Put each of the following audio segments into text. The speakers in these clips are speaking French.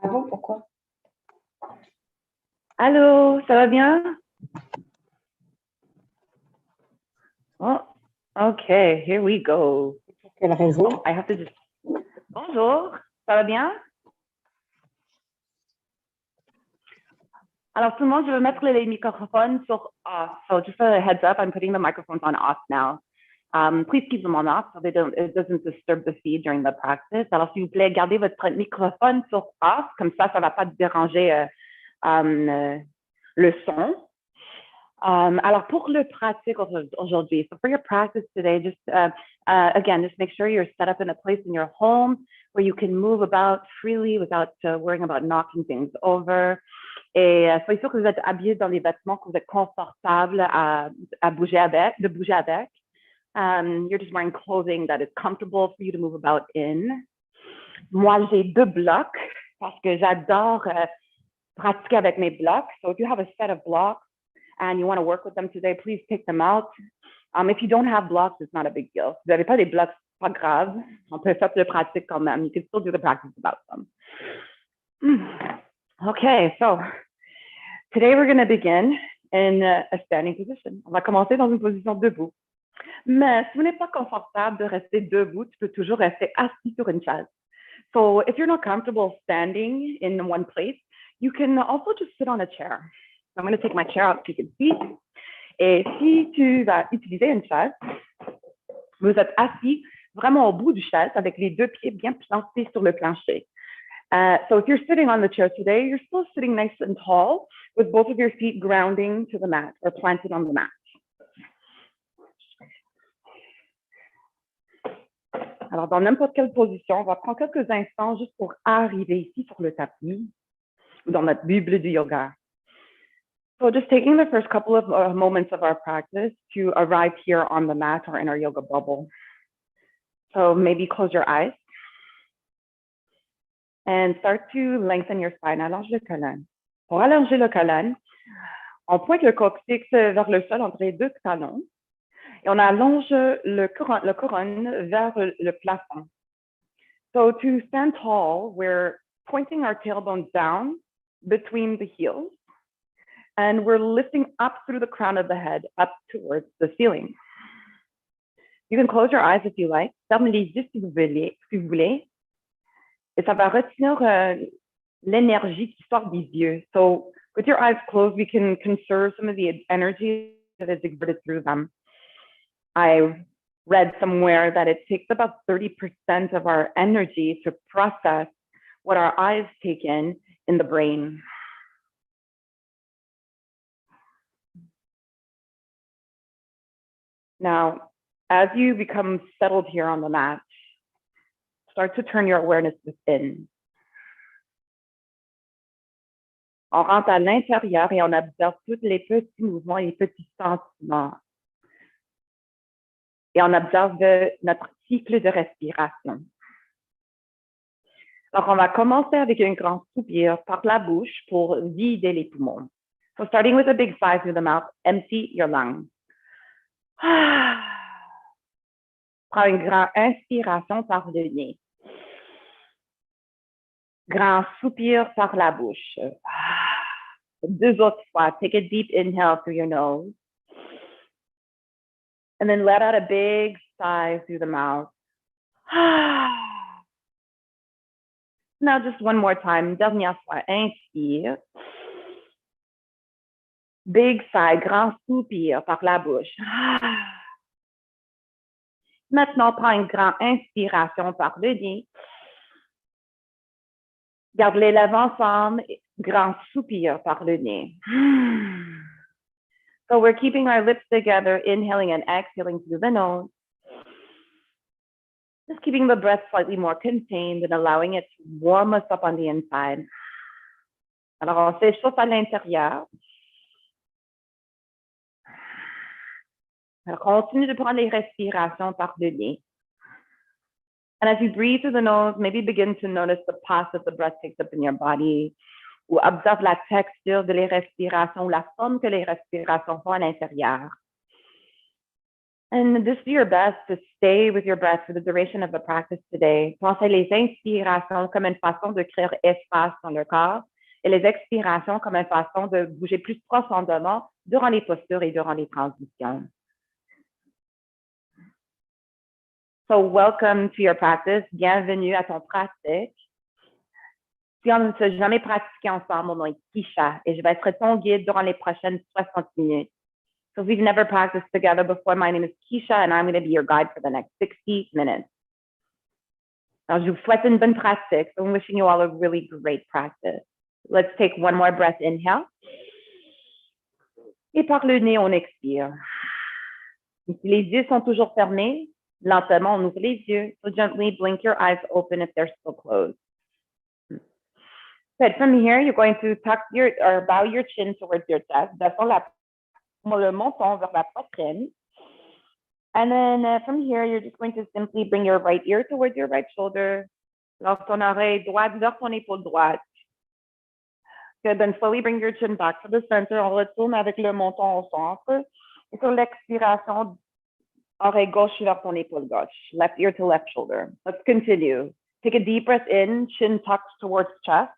Ah bon, pourquoi? Allô, ça va bien? Oh, okay, here we go. Pour quelle raison? Oh, I have to just... Bonjour, ça va bien? Alors, tout le monde, je vais mettre les microphones sur off. So just a heads up, I'm putting the microphones on off now. Please keep them on off so it doesn't disturb the feed during the practice. Alors, s'il vous plaît, gardez votre microphone sur off, comme ça ne va pas déranger le son. Alors, pour le pratique aujourd'hui, so for your practice today, just again, just make sure you're set up in a place in your home where you can move about freely without worrying about knocking things over. Et soyez sûr que vous êtes habillés dans des vêtements que vous êtes confortables à bouger avec, de bouger avec. You're just wearing clothing that is comfortable for you to move about in. Moi, j'ai 2 blocs parce que j'adore pratiquer avec mes blocs. So if you have a set of blocks and you want to work with them today, please take them out. If you don't have blocks, it's not a big deal. Si vous n'avez pas des blocs, pas grave. On peut faire de pratique quand même. You can still do the practice without them. Okay, so today we're going to begin in a standing position. On va commencer dans une position debout. Mais si vous n'êtes pas confortable de rester debout, tu peux toujours rester assis sur une chaise. So if you're not comfortable standing in one place, you can also just sit on a chair. So I'm going to take my chair out so you can see. Et si tu vas utiliser une chaise, vous êtes assis vraiment au bout du chaise avec les 2 pieds bien plantés sur le plancher. So if you're sitting on the chair today, you're still sitting nice and tall with both of your feet grounding to the mat or planted on the mat. Alors, dans n'importe quelle position, on va prendre quelques instants juste pour arriver ici sur le tapis ou dans notre Bible du yoga. So just taking the first couple of moments of our practice to arrive here on the mat or in our yoga bubble. So maybe close your eyes and start to lengthen your spine. Allonge le colonne. Pour allonger le colonne, on pointe le coccyx vers le sol entre les 2 talons et on allonge le couronne vers le plafond. So to stand tall, we're pointing our tailbone down between the heels and we're lifting up through the crown of the head, up towards the ceiling. You can close your eyes if you like. Fermez les yeux si vous voulez. Et ça va retenir l'énergie qui sort des yeux. So with your eyes closed, we can conserve some of the energy that is exerted through them. I read somewhere that it takes about 30% of our energy to process what our eyes take in the brain. Now, as you become settled here on the mat, start to turn your awareness within. On rentre à l'intérieur et on observe tous les petits mouvements, les petits sentiments. Et on observe notre cycle de respiration. Alors, on va commencer avec un grand soupir par la bouche pour vider les poumons. So starting with a big sigh through the mouth, empty your lungs. Prends une grande inspiration par le nez. Grand soupir par la bouche. 2 autres fois. Take a deep inhale through your nose. And then let out a big sigh through the mouth. Now just one more time. Dernière fois. Inspire. Big sigh, grand soupir par la bouche. Maintenant, prends une grande inspiration par le nez. Garde les lèvres ensemble. Grand soupir par le nez. So we're keeping our lips together, inhaling and exhaling through the nose. Just keeping the breath slightly more contained and allowing it to warm us up on the inside. Alors, on s'échauffe à l'intérieur. Alors, continue de prendre les respirations par le nez. And as you breathe through the nose, maybe begin to notice the path that the breath takes up in your body. Ou observe la texture de les respirations ou la forme que les respirations font à l'intérieur. And just do your best to stay with your breath for the duration of the practice today. Pensez les inspirations comme une façon de créer espace dans le corps et les expirations comme une façon de bouger plus profondément durant les postures et durant les transitions. So welcome to your practice. Bienvenue à ton pratique. Si on ne s'est jamais pratiqué ensemble, mon nom est Kisha et je vais être ton guide durant les prochaines 60 minutes. So if we've never practiced together before, my name is Kisha and I'm going to be your guide for the next 60 minutes. Alors, je vous souhaite une bonne pratique. So I'm wishing you all a really great practice. Let's take one more breath, inhale. Et par le nez, on expire. Et si les yeux sont toujours fermés, lentement, on ouvre les yeux. So gently blink your eyes open if they're still closed. Good. From here, you're going to tuck your or bow your chin towards your chest. Descends le menton vers la poitrine. And then from here, you're just going to simply bring your right ear towards your right shoulder. Alors, ton oreille droite vers ton épaule droite. Good. Then slowly bring your chin back to the center. On retourne avec le menton au centre. Et sur l'expiration, oreille gauche vers ton épaule gauche. Left ear to left shoulder. Let's continue. Take a deep breath in, chin tucked towards chest.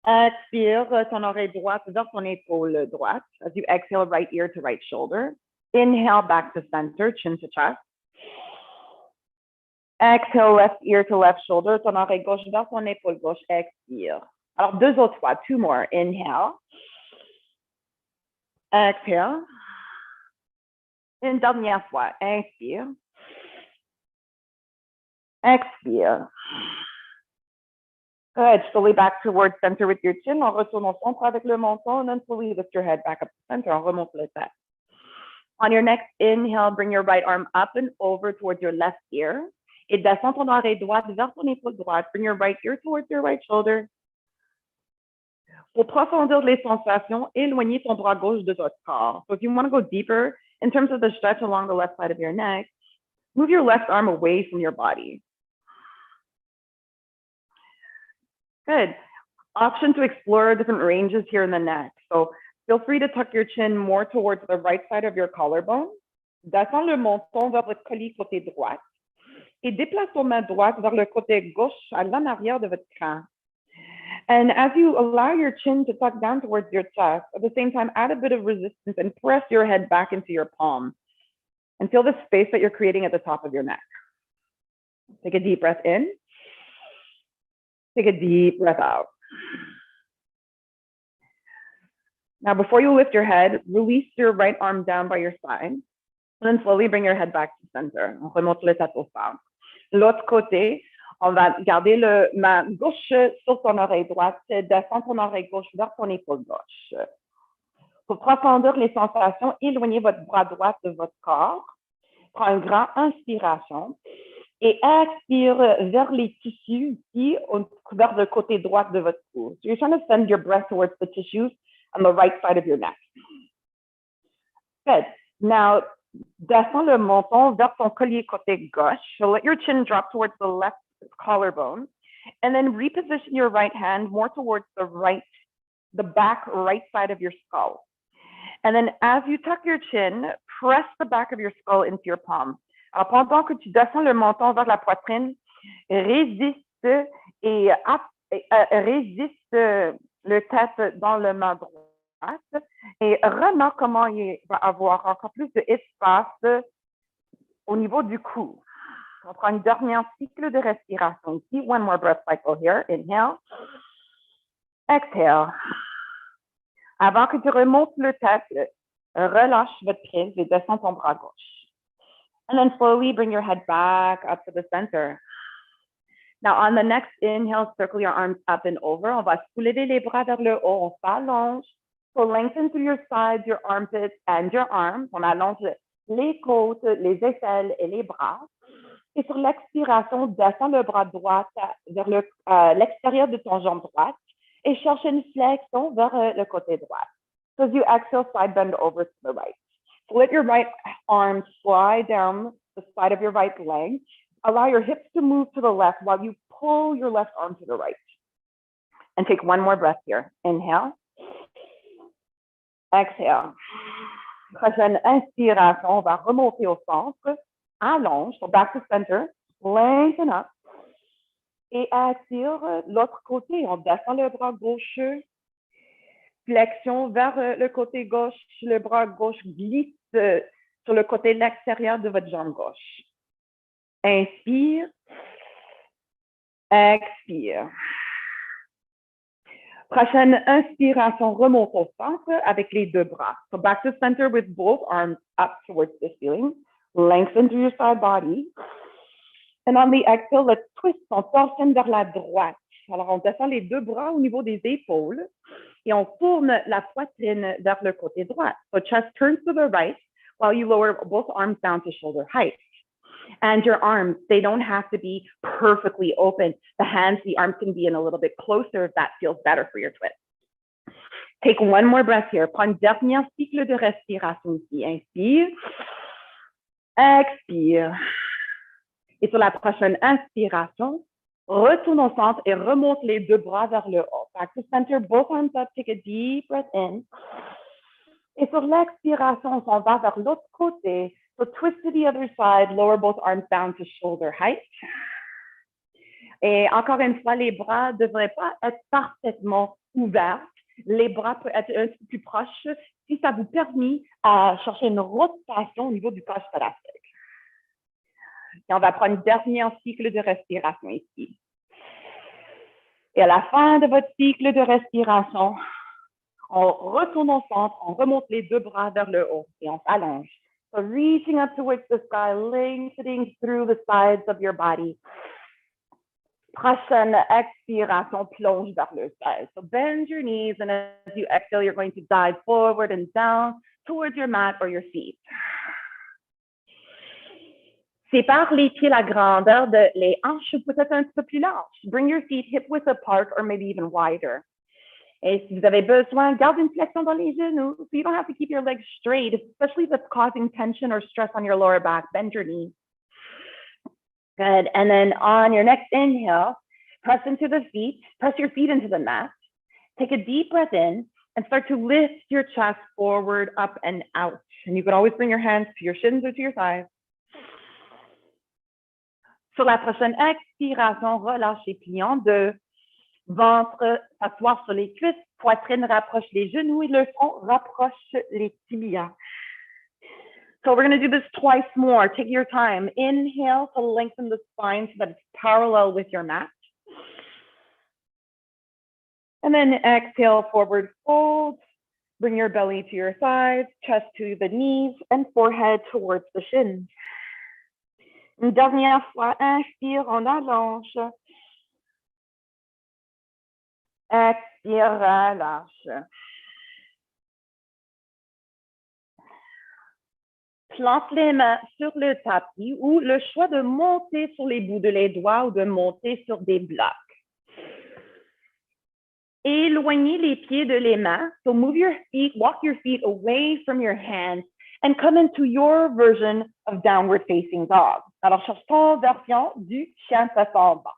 Expire, ton oreille droite vers ton épaule droite. As you exhale, right ear to right shoulder. Inhale, back to center, chin to chest. Exhale, left ear to left shoulder. Ton oreille gauche vers ton épaule gauche. Expire. Alors, deux autres fois. Two more. Inhale. Exhale. Une dernière fois. Inspire. Expire. Good. Slowly back towards center with your chin. On retourne au centre avec le menton. And then slowly lift your head back up to center. On remonte le tête. On your next inhale, bring your right arm up and over towards your left ear. Et descends ton oreille droite vers ton épaule droite. Bring your right ear towards your right shoulder. Pour profondir les sensations, éloignez ton bras gauche de votre corps. So if you want to go deeper in terms of the stretch along the left side of your neck, move your left arm away from your body. Good. Option to explore different ranges here in the neck. So feel free to tuck your chin more towards the right side of your collarbone. Descends le menton vers votre collier côté droite. Et déplace ton main droite vers le côté gauche à l'en arrière de votre crâne. And as you allow your chin to tuck down towards your chest, at the same time, add a bit of resistance and press your head back into your palm. And feel the space that you're creating at the top of your neck. Take a deep breath in. Take a deep breath out. Now, before you lift your head, release your right arm down by your side. And then slowly bring your head back to center. On remonte le tête au centre. L'autre côté, on va garder le main gauche sur ton oreille droite. Descends ton oreille gauche vers ton épaule gauche. Pour profondir les sensations, éloignez votre bras droit de votre corps. Prends une grande inspiration. Et expire vers les tissus ici, vers le côté droit de votre cou. So you're trying to send your breath towards the tissues on the right side of your neck. Good. Now, descends le menton vers ton collier côté gauche. So let your chin drop towards the left collarbone. And then reposition your right hand more towards the back right side of your skull. And then as you tuck your chin, press the back of your skull into your palm. Alors, pendant que tu descends le menton vers la poitrine, résiste le tête dans le main droite et remarque comment il va avoir encore plus d'espace au niveau du cou. On prend une dernière cycle de respiration ici. One more breath cycle here. Inhale. Exhale. Avant que tu remontes le tête, relâche votre prise et descends ton bras gauche. And then slowly bring your head back up to the center. Now, on the next inhale, circle your arms up and over. On va soulever les bras vers le haut. On s'allonge. So lengthen through your sides, your armpits, and your arms. On allonge les côtes, les aisselles et les bras. Et sur l'expiration, descends le bras droit vers l'extérieur de ton jambe droite et cherche une flexion vers le côté droit. So as you exhale, side bend over to the right. So let your right arm slide down the side of your right leg. Allow your hips to move to the left while you pull your left arm to the right. And take one more breath here. Inhale. Exhale. Prochaine inspiration, on va remonter au centre, allonge, so back to center, lengthen up. Et attire l'autre côté, on descend le bras gauche, flexion vers le côté gauche, le bras gauche glisse sur le côté extérieur de votre jambe gauche. Inspire, expire. Prochaine inspiration, remonte au centre avec les deux bras. So back to center with both arms up towards the ceiling. Lengthen through your side body. And on the exhale, let's twist, on torsionne vers la droite. Alors, on descend les deux bras au niveau des épaules et on tourne la poitrine vers le côté droit. So chest turns to the right while you lower both arms down to shoulder height. And your arms, they don't have to be perfectly open. The hands, the arms can be in a little bit closer if that feels better for your twist. Take one more breath here. Prends une dernière cycle de respiration ici. Inspire. Expire. Et sur la prochaine inspiration, retourne au centre et remonte les deux bras vers le haut. Back to center, both arms up. Take a deep breath in. Et sur l'expiration, on s'en va vers l'autre côté. So twist to the other side, lower both arms down to shoulder height. Et encore une fois, les bras ne devraient pas être parfaitement ouverts. Les bras peuvent être un peu plus proches si ça vous permet à chercher une rotation au niveau du corps thoracique. Et on va prendre une dernière cycle de respiration ici. Et à la fin de votre cycle de respiration, on retourne au centre, on remonte les deux bras vers le haut et on s'allonge. So reaching up towards the sky, lengthening through the sides of your body. Prochaine expiration, plonge vers le sol. So bend your knees, and as you exhale, you're going to dive forward and down towards your mat or your feet. Sépare les pieds la grandeur de les hanches peut-être un petit peu plus large. Bring your feet hip width apart or maybe even wider. Et si vous avez besoin, garde une flexion dans les genoux, so you don't have to keep your legs straight, especially if it's causing tension or stress on your lower back. Bend your knees. Good. And then on your next inhale, press into the feet, press your feet into the mat. Take a deep breath in and start to lift your chest forward, up and out. And you can always bring your hands to your shins or to your thighs. Sur la prochaine expiration, relâche les pliants de ventre, s'asseoir sur les cuisses, poitrine rapproche les genoux et le front rapproche les tibias. So we're going to do this twice more. Take your time. Inhale to lengthen the spine so that it's parallel with your mat. And then exhale, forward fold. Bring your belly to your thighs, chest to the knees, and forehead towards the shins. Une dernière fois, inspire, on allonge. Expire, relâche. Plante les mains sur le tapis ou le choix de monter sur les bouts de les doigts ou de monter sur des blocs. Éloignez les pieds de les mains. So move your feet, walk your feet away from your hands and come into your version of downward facing dog. Alors, cherche ton version du chien tête en bas.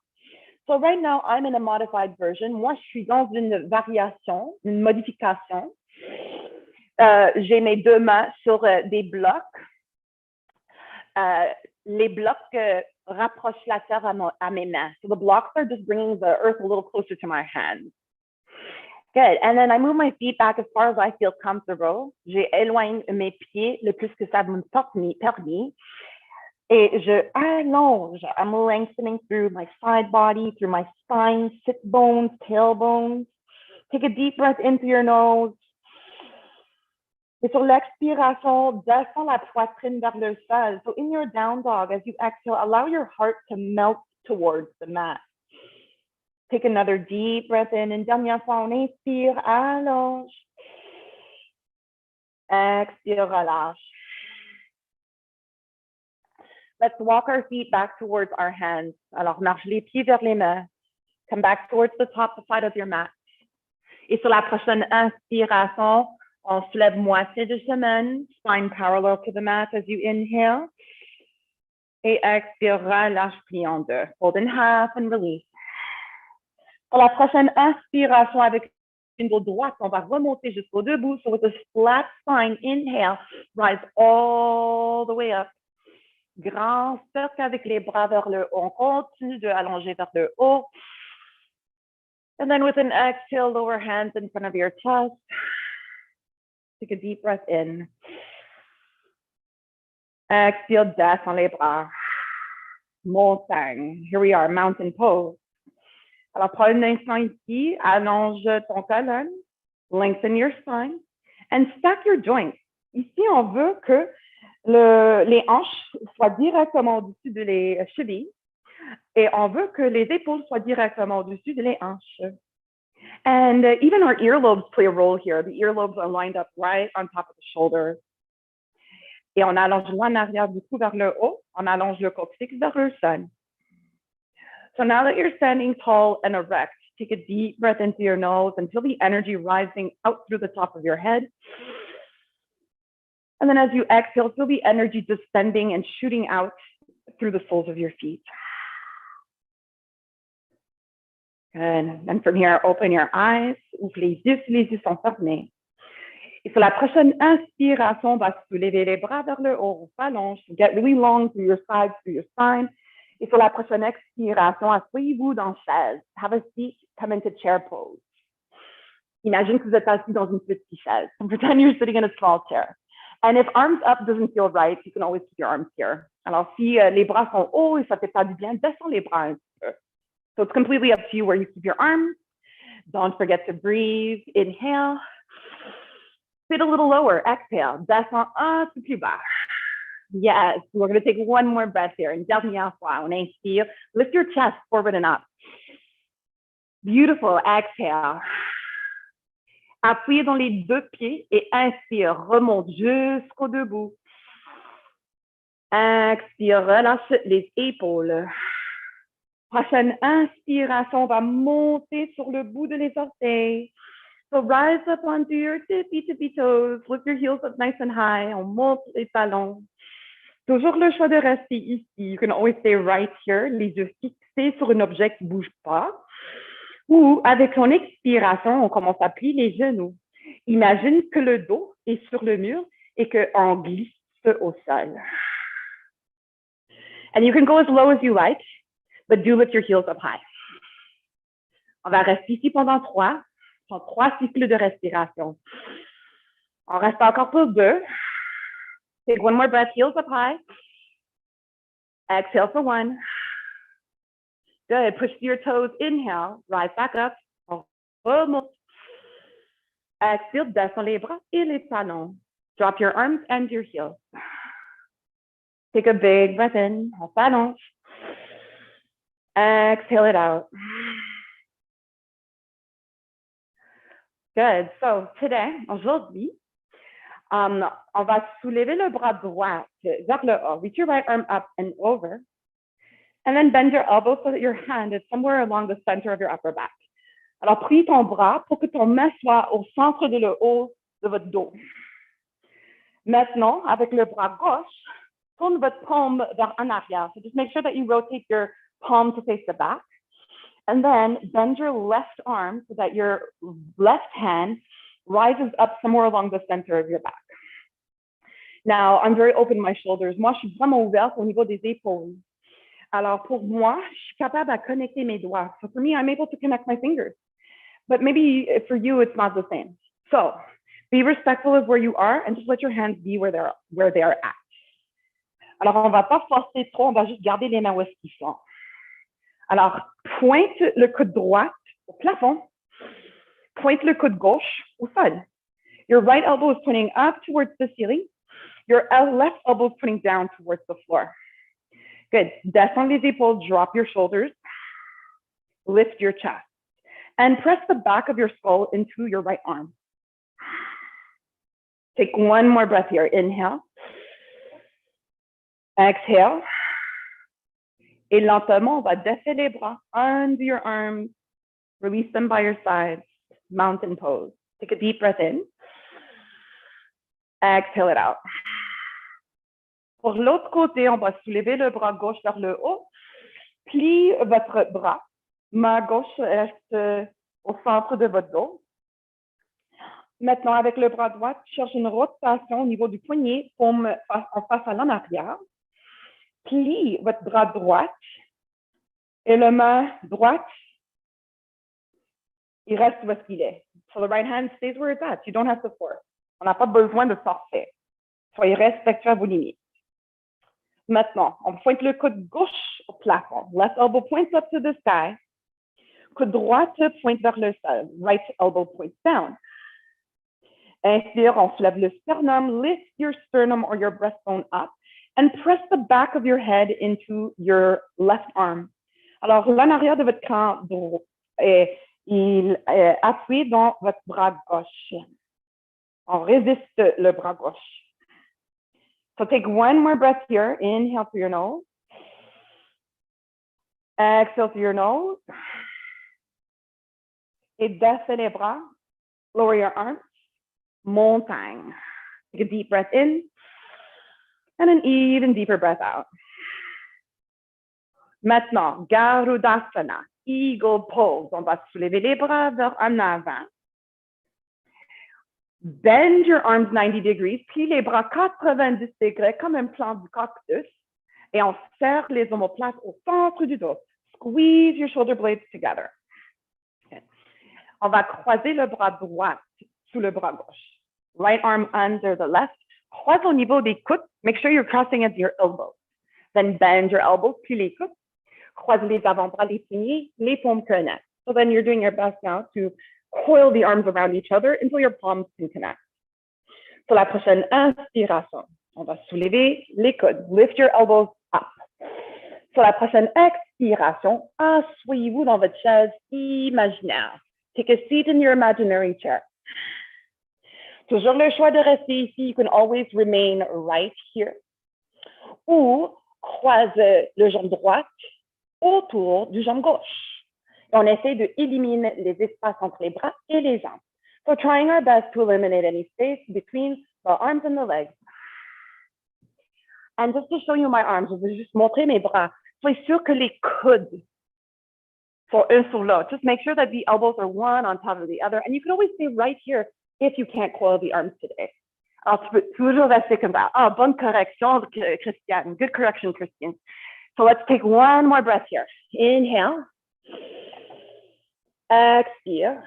So right now, I'm in a modified version. Moi, je suis dans une variation, une modification. J'ai mes deux mains sur des blocs. Les blocs rapprochent la terre à mes mains. So the blocks are just bringing the earth a little closer to my hands. Good. And then I move my feet back as far as I feel comfortable. J'éloigne mes pieds le plus que ça me permet. Et je allonge. I'm lengthening through my side body, through my spine, sit bones, tailbones. Take a deep breath into your nose. Et sur l'expiration, descends la poitrine vers le sol. So in your down dog, as you exhale, allow your heart to melt towards the mat. Take another deep breath in. Une dernière fois, on inspire, allonge. Expire, relâche. Let's walk our feet back towards our hands. Alors, marche les pieds vers les mains. Come back towards the top side of your mat. Et sur la prochaine inspiration, on soulève moitié de semaine, spine parallel to the mat as you inhale. Et expire, relâche, plie en deux. Fold in half and release. Pour la prochaine inspiration avec une dos droite. On va remonter jusqu'au debout. So with a flat spine, inhale, rise all the way up. Grand cercle avec les bras vers le haut. On continue de allonger vers le haut. And then with an exhale, lower hands in front of your chest. Take a deep breath in. Exhale, descends les bras. Montagne. Here we are, mountain pose. Alors, prends un instant ici, allonge ton colonne, lengthen your spine, and stack your joints. Ici, on veut que les hanches soient directement au-dessus de les chevilles et on veut que les épaules soient directement au-dessus de les hanches. And even our earlobes play a role here. The earlobes are lined up right on top of the shoulders. Et on allonge l'en arrière du cou vers le haut, on allonge le coccyx vers le sol. So now that you're standing tall and erect, take a deep breath into your nose and feel the energy rising out through the top of your head. And then as you exhale, feel the energy descending and shooting out through the soles of your feet. Good. And from here, open your eyes. Ouvre les yeux sont fermés. Et sur la prochaine inspiration, on va soulever les bras vers le haut, on s'allonge, get really long through your sides, through your spine. Et sur la prochaine expiration, asseyez-vous dans chaise. Have a seat, come into chair pose. Imagine que vous êtes assis dans une petite chaise. Pretend you're sitting in a small chair. And if arms up doesn't feel right, you can always keep your arms here. Alors, si les bras sont hauts et ça ne fait pas du bien, descends les bras un petit peu. So it's completely up to you where you keep your arms. Don't forget to breathe. Inhale. Sit a little lower. Exhale. Descends un peu plus bas. Yes. We're going to take one more breath here. Une dernière fois. On inspire. Lift your chest forward and up. Beautiful. Exhale. Appuyez dans les deux pieds et inspire. Remonte jusqu'au debout. Expire. Relâche les épaules. Prochaine inspiration, on va monter sur le bout de les orteils. So rise up onto your tippy toes. Lift your heels up nice and high. On monte les talons. Toujours le choix de rester ici. You can always stay right here. Les yeux fixés sur un objet qui ne bouge pas. Ou avec son expiration, on commence à plier les genoux. Imagine que le dos est sur le mur et qu'on glisse au sol. And you can go as low as you like, but do lift your heels up high. On va rester ici pendant trois cycles de respiration. On reste encore pour 2. Take one more breath, heels up high. Exhale for 1. Good. Push your toes. Inhale. Rise back up. On remonte. Exhale. Descends les bras et les talons. Drop your arms and your heels. Take a big breath in. On s'allonge. Exhale it out. Good. So aujourd'hui, on va soulever le bras droit vers le haut. Reach your right arm up and over. And then bend your elbow so that your hand is somewhere along the center of your upper back. Alors, plie ton bras pour que ton main soit au centre de le haut de votre dos. Maintenant, avec le bras gauche, tourne votre paume vers en arrière. So just make sure that you rotate your palm to face the back. And then bend your left arm so that your left hand rises up somewhere along the center of your back. Now, I'm very open my shoulders. Moi, je suis vraiment ouverte au niveau des épaules. Alors, pour moi, je suis capable à connecter mes doigts. So for me, I'm able to connect my fingers. But maybe for you, it's not the same. So be respectful of where you are and just let your hands be where they are at. Alors, on ne va pas forcer trop, on va juste garder les mains où est-ce qu'ils sont. Alors, pointe le coude droit au plafond. Pointe le coude gauche au sol. Your right elbow is pointing up towards the ceiling. Your left elbow is pointing down towards the floor. Good. Descends les épaules, drop your shoulders, lift your chest, and press the back of your skull into your right arm. Take one more breath here. Inhale. Exhale. Et lentement, on va défaire les bras. Undo your arms. Release them by your sides. Mountain pose. Take a deep breath in. Exhale it out. Pour l'autre côté, on va soulever le bras gauche vers le haut. Plie votre bras. Main gauche reste au centre de votre dos. Maintenant, avec le bras droit, tu cherches une rotation au niveau du poignet, paume en face à l'en arrière. Plie votre bras droit et la main droite, il reste où est-ce qu'il est. So the right hand stays where it's at. You don't have to force. On n'a pas besoin de forcer. Soyez respectueux à vos limites. Maintenant, on pointe le coude gauche au plafond. Left elbow points up to the sky. Coude droit pointe vers le sol. Right elbow points down. Inspire, on soulève le sternum, lift your sternum or your breastbone up, and press the back of your head into your left arm. Alors, l'en arrière de votre camp droit, il appuie dans votre bras gauche. On résiste le bras gauche. So take one more breath here. Inhale through your nose. Exhale through your nose. Et descends les bras. Lower your arms. Montagne. Take a deep breath in. And an even deeper breath out. Maintenant, Garudasana, Eagle Pose. On va soulever les bras vers en avant. Bend your arms 90 degrees, plie les bras 90 degrés comme un plan du cactus. Et on serre les omoplates au centre du dos. Squeeze your shoulder blades together. Okay. On va croiser le bras droit sous le bras gauche. Right arm under the left. Croise au niveau des coudes. Make sure you're crossing at your elbows. Then bend your elbows, plie les coudes. Croise les avant-bras, les poignets, les paumes connectent. So then you're doing your best now to coil the arms around each other until your palms can connect. Sur la prochaine inspiration, on va soulever les coudes. Lift your elbows up. Sur la prochaine expiration, asseyez-vous dans votre chaise imaginaire. Take a seat in your imaginary chair. Toujours le choix de rester ici. You can always remain right here. Ou croise le jambe droite autour du jambe gauche. Et on essaie d'éliminer les espaces entre les bras et les jambes. So trying our best to eliminate any space between the arms and the legs. And just to show you my arms, je vais juste montrer mes bras. Soyez sûr que les coudes sont un sur l'autre. Just make sure that the elbows are one on top of the other. And you can always stay right here if you can't coil the arms today. Alors, tu peux toujours rester comme ça. Ah, bonne correction, Christiane. Good correction, Christiane. So let's take one more breath here. Inhale. Expire.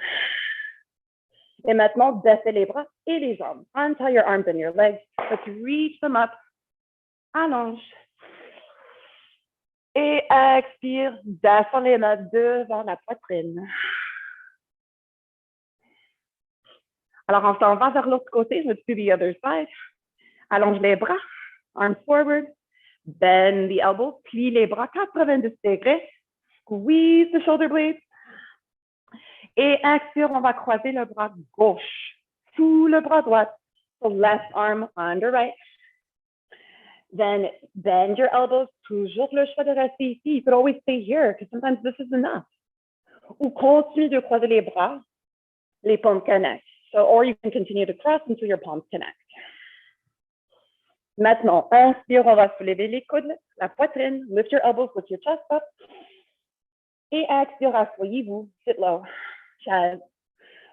Et maintenant, baissez les bras et les jambes. Untie your arms and your legs. Let's reach them up. Allonge. Et expire. Descends les mains devant la poitrine. Alors, on s'en va vers l'autre côté. Let's do the other side. Allonge les bras. Arms forward. Bend the elbows. Plie les bras 90 degrés. Squeeze the shoulder blades. Et expire, on va croiser le bras gauche sous le bras droit. So left arm under right. Then bend your elbows. Toujours le choix de rester ici. You could always stay here because sometimes this is enough. Ou continue de croiser les bras. Les paumes connectent. So, or you can continue to cross until your palms connect. Maintenant, inspire, on va soulever les coudes, la poitrine. Lift your elbows with your chest up. Et expire, asseyez-vous. Sit low. Chaise.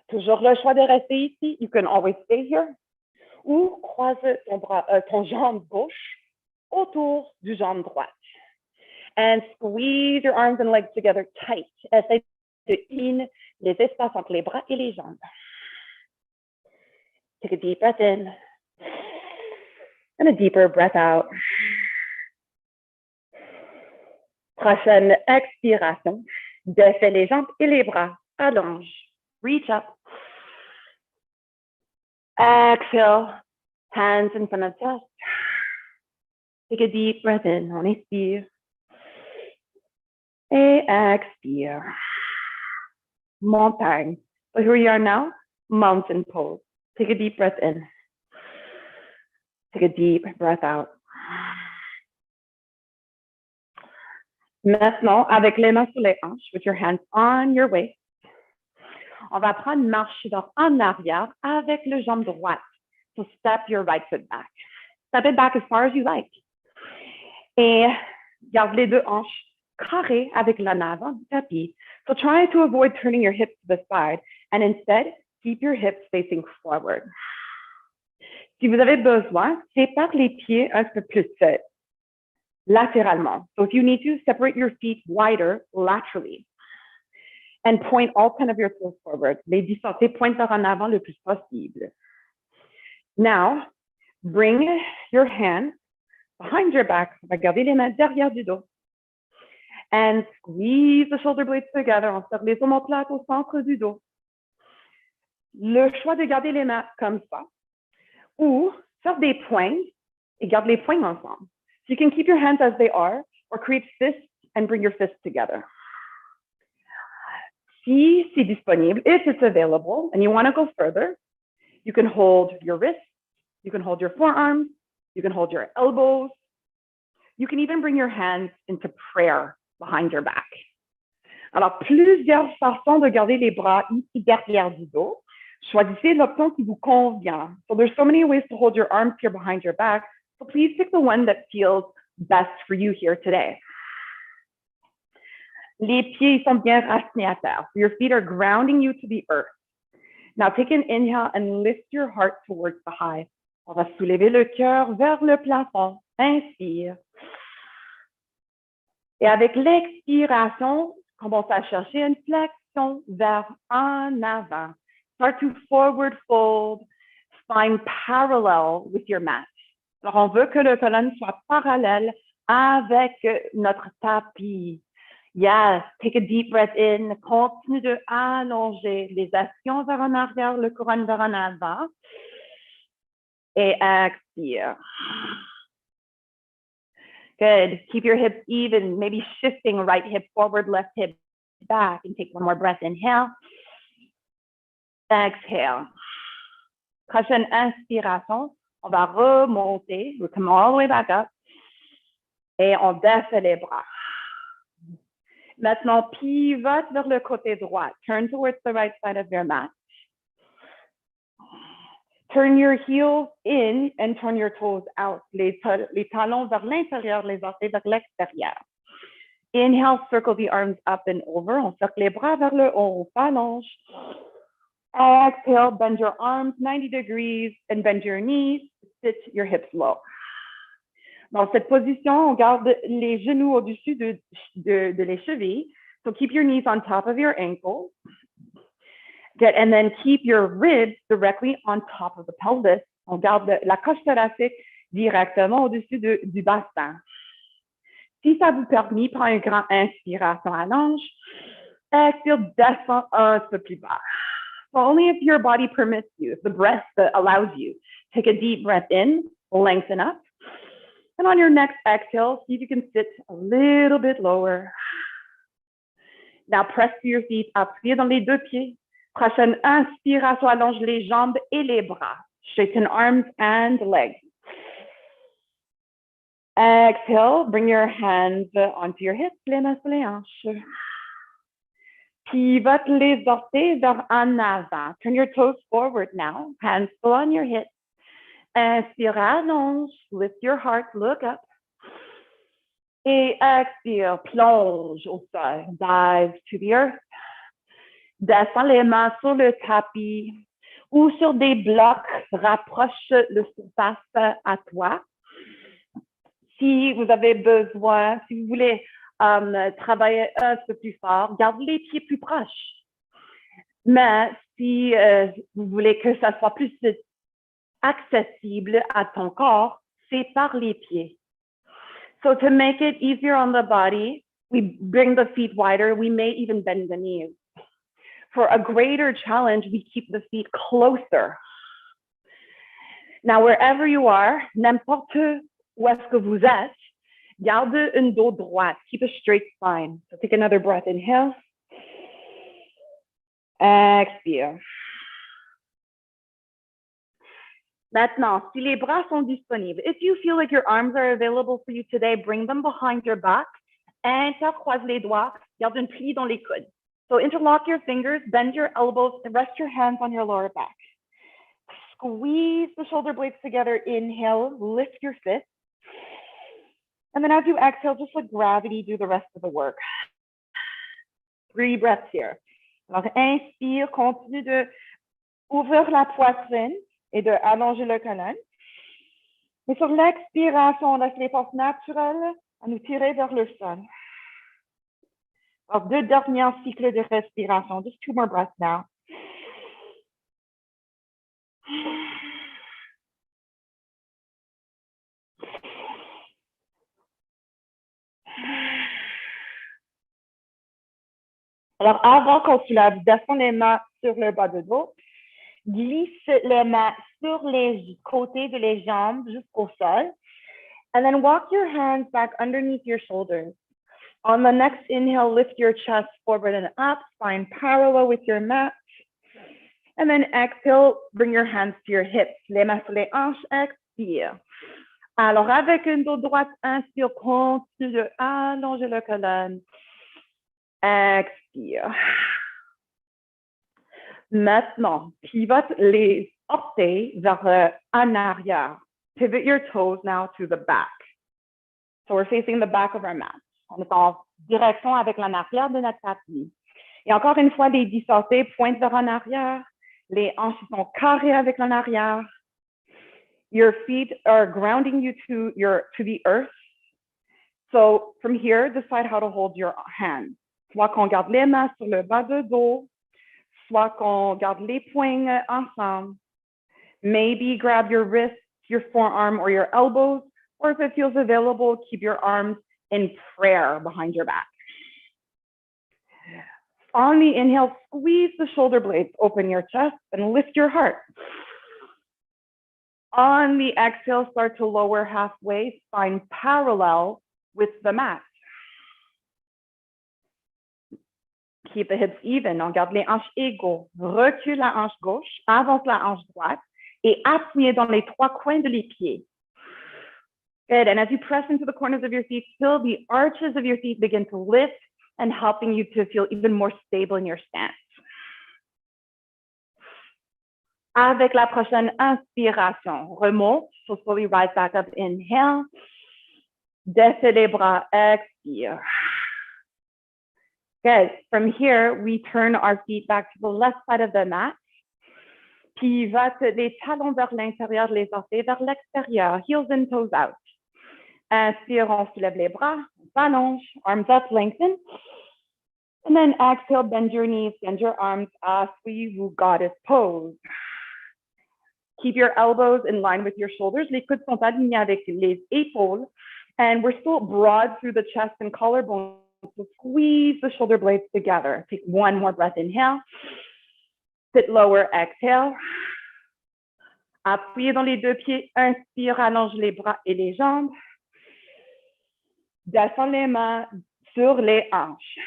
Toujours le choix de rester ici. You can always stay here. Ou croise ton jambe gauche autour du jambe droite. And squeeze your arms and legs together tight. Essaye de in les espaces entre les bras et les jambes. Take a deep breath in. And a deeper breath out. Prochaine expiration. Baissez les jambes et les bras. Allonge. Reach up. Exhale. Hands in front of chest. Take a deep breath in. On inspire. Et expire. Montagne. So here we are now. Mountain pose. Take a deep breath in. Take a deep breath out. Maintenant, avec les mains sur les hanches, with your hands on your waist, on va prendre une marche en arrière avec le jambe droite. So step your right foot back. Step it back as far as you like. Et garde les deux hanches carrées avec l'en avant du tapis. So try to avoid turning your hips to the side and instead keep your hips facing forward. Si vous avez besoin, sépare les pieds un peu plus latéralement. So if you need to, separate your feet wider laterally. And point all 10 of your toes forward. Les 10 sorties, pointe en avant le plus possible. Now, bring your hands behind your back. On va garder les mains derrière du dos. And squeeze the shoulder blades together. On serre les omoplates au centre du dos. Le choix de garder les mains comme ça. Ou faire des pointes et garde les poings ensemble. So you can keep your hands as they are or create fists and bring your fists together. Si c'est disponible, if it's available and you want to go further, you can hold your wrists, you can hold your forearms, you can hold your elbows. You can even bring your hands into prayer behind your back. Alors, plusieurs façons de garder les bras ici derrière du dos. Choisissez l'option qui vous convient. So there's so many ways to hold your arms here behind your back. So please pick the one that feels best for you here today. Les pieds sont bien racinés à terre. So your feet are grounding you to the earth. Now take an inhale and lift your heart towards the high. On va soulever le cœur vers le plafond. Inspire. Et avec l'expiration, commence à chercher une flexion vers en avant. Start to forward fold, spine parallel with your mat. Alors, on veut que le colonne soit parallèle avec notre tapis. Yes, take a deep breath in. Continue de allonger les actions vers en arrière, le couronne vers en avant. Et expire. Good. Keep your hips even, maybe shifting right hip forward, left hip back. And take one more breath. Inhale. Exhale. Prochaine inspiration, on va remonter. We'll come all the way back up. Et on défait les bras. Maintenant, pivote vers le côté droit. Turn towards the right side of your mat. Turn your heels in and turn your toes out. Les talons vers l'intérieur, les orteils vers l'extérieur. Inhale, circle the arms up and over. On circle les bras vers le haut. On s'allonge. Exhale, bend your arms 90 degrees and bend your knees. Sit your hips low. Dans cette position, on garde les genoux au-dessus de les chevilles. So keep your knees on top of your ankles. And then keep your ribs directly on top of the pelvis. On garde la coche thoracique directement au-dessus du bassin. Si ça vous permet, prends une grande inspiration, allonge. Expire, descend un peu plus bas. So only if your body permits you, if the breath allows you. Take a deep breath in, lengthen up. And on your next exhale, see if you can sit a little bit lower. Now press to your feet, appuyez dans les deux pieds. Prochaine inspiration, allonge les jambes et les bras. Straighten arms and legs. Exhale, bring your hands onto your hips, les mains sur les hanches. Pivote les orteils vers en avant. Turn your toes forward now. Hands still on your hips. Inspire, allonge, lift your heart, look up. Et expire, plonge au sol, dive to the earth. Descends les mains sur le tapis ou sur des blocs, rapproche le surface à toi. Si vous avez besoin, si vous voulez travailler un peu plus fort, garde les pieds plus proches. Mais si vous voulez que ça soit plus accessible à ton corps, c'est par les pieds. So to make it easier on the body, we bring the feet wider. We may even bend the knees. For a greater challenge, we keep the feet closer. Now, wherever you are, n'importe où est-ce que vous êtes, garde un dos droite. Keep a straight spine. So take another breath. Inhale. Expire. Maintenant, si les bras sont disponibles, if you feel like your arms are available for you today, bring them behind your back. Intercroise les doigts. Garde un pli dans les coudes. So interlock your fingers, bend your elbows, and rest your hands on your lower back. Squeeze the shoulder blades together. Inhale, lift your fist. And then as you exhale, just let gravity do the rest of the work. 3 breaths here. Alors, inspire, continue de ouvrir la poitrine et de allonger le colonne. Et sur l'expiration, on laisse les forces naturelles à nous tirer vers le sol. Alors, 2 derniers cycles de respiration. Just 2 more breaths now. Alors, avant qu'on soulève, descends les mains sur le bas de dos. Glisse les mains sur les côtés de les jambes jusqu'au sol. And then walk your hands back underneath your shoulders. On the next inhale, lift your chest forward and up, spine parallel with your mat. And then exhale, bring your hands to your hips. Les mains sur les hanches, expire. Alors, avec une dos droite, inspire, continue de allonger le colonne. Expire. Maintenant, pivote les orteils vers en arrière. Pivot your toes now to the back. So we're facing the back of our mat. On est en direction avec l'en arrière de notre tapis. Et encore une fois, les 10 orteils pointent vers en arrière. Les hanches sont carrées avec l'en arrière. Your feet are grounding you to the earth. So from here, decide how to hold your hands. Soit qu'on garde les mains sur le bas de dos, soit qu'on garde les poings ensemble. Maybe grab your wrists, your forearm, or your elbows, or if it feels available, keep your arms in prayer behind your back. On the inhale, squeeze the shoulder blades, open your chest, and lift your heart. On the exhale, start to lower halfway, spine parallel with the mat. Keep the hips even. On garde les hanches égaux. Recule la hanche gauche, avance la hanche droite et appuyez dans les 3 coins de les pieds. Good. And as you press into the corners of your feet, feel the arches of your feet begin to lift and helping you to feel even more stable in your stance. Avec la prochaine inspiration, remonte. So slowly rise back up. Inhale. Descends les bras. Expire. Good. From here, we turn our feet back to the left side of the mat. Pivote les talons vers l'intérieur, les orteils vers l'extérieur, heels and toes out. Inspire, on soulève les bras, s'allonge, arms up, lengthen. And then exhale, bend your knees, bend your arms, suivi goddess pose. Keep your elbows in line with your shoulders. Les coudes sont alignés avec les épaules. And we're still broad through the chest and collarbone. So squeeze the shoulder blades together. Take 1 more breath, inhale. Sit lower, exhale. Appuyez dans les 2 pieds, inspire, allonge les bras et les jambes. Descends les mains sur les hanches.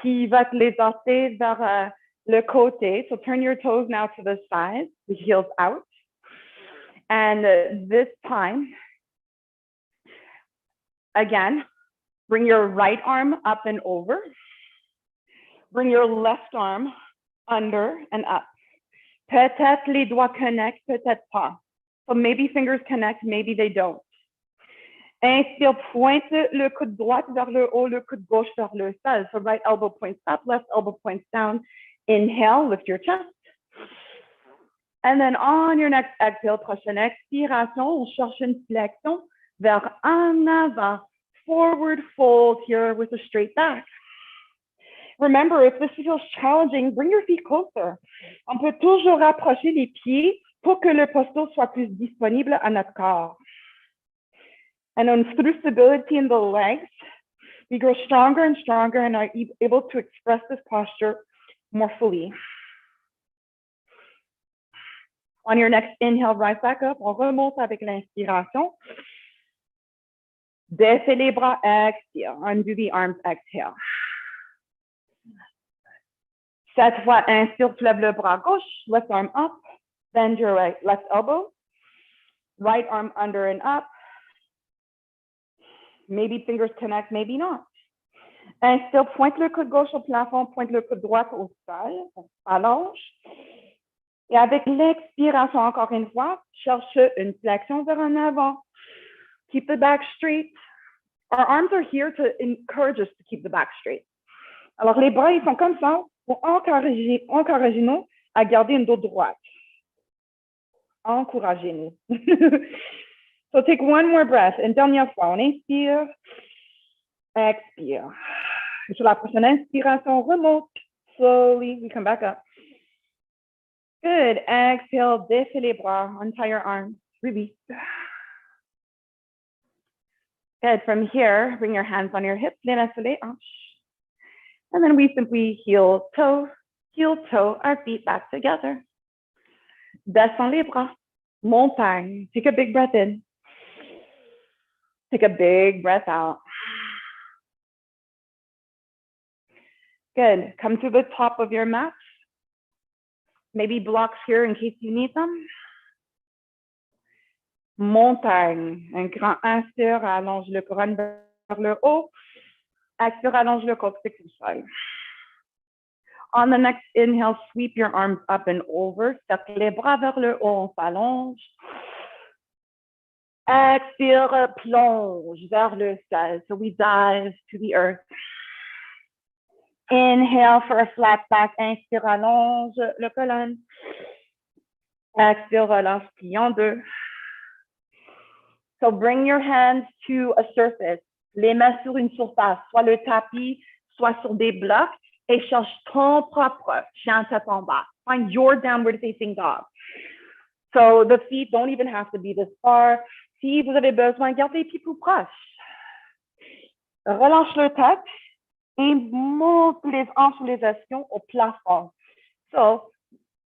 Pivote les orteils vers le côté. So turn your toes now to the side, the heels out. And this time, again, bring your right arm up and over. Bring your left arm under and up. Peut-être les doigts connect, peut-être pas. So maybe fingers connect, maybe they don't. Inspire, pointe le coude droit vers le haut, le coude gauche vers le sol. So right elbow points up, left elbow points down. Inhale, lift your chest. And then on your next exhale, prochaine expiration, on cherche une flexion vers en avant. Forward fold here with a straight back. Remember, if this feels challenging, bring your feet closer. On peut toujours rapprocher les pieds pour que le posto soit plus disponible à notre corps. And then through stability in the legs, we grow stronger and stronger and are able to express this posture more fully. On your next inhale, rise back up. On remonte avec l'inspiration. Descends les bras, expire. Undo the arms, exhale. Cette fois, inspire, soulève le bras gauche, left arm up, bend your left elbow, right arm under and up. Maybe fingers connect, maybe not. Inspire, pointe le coude gauche au plafond, pointe le coude droit au sol, allonge. Et avec l'expiration, encore une fois, cherche une flexion vers en avant. Keep the back straight. Our arms are here to encourage us to keep the back straight. Alors, les bras, ils sont comme ça pour encourager nous à garder une dos droite. Encouragez-nous. So take one more breath. Une dernière fois. On inspire. Expire. Et sur la prochaine inspiration, remonte. Slowly, we come back up. Good. Exhale, défais les bras. Untie your arms. Release. Good. From here, bring your hands on your hips. Les mains sur les hanches. And then we simply heel, toe, our feet back together. Descends les bras. Montagne. Take a big breath in. Take a big breath out. Good. Come to the top of your mat. Maybe blocks here in case you need them. Montagne. Un grand inspire, allonge le couronne vers le haut. Expire, allonge le coccyx au sol. On the next inhale, sweep your arms up and over. Cercle les bras vers le haut, on s'allonge. Expire, plonge vers le sol. So we dive to the earth. Inhale for a flat back. Inspire, allonge le colonne. Expire, relâche, plie en deux. So bring your hands to a surface. Les mains sur une surface, soit le tapis, soit sur des blocs, et cherche ton propre chien tête en bas. Find your downward facing dog. So the feet don't even have to be this far. Si vous avez besoin, gardez les pieds plus proches. Relâche le tête et monte les hanches ou les ischions au plafond. So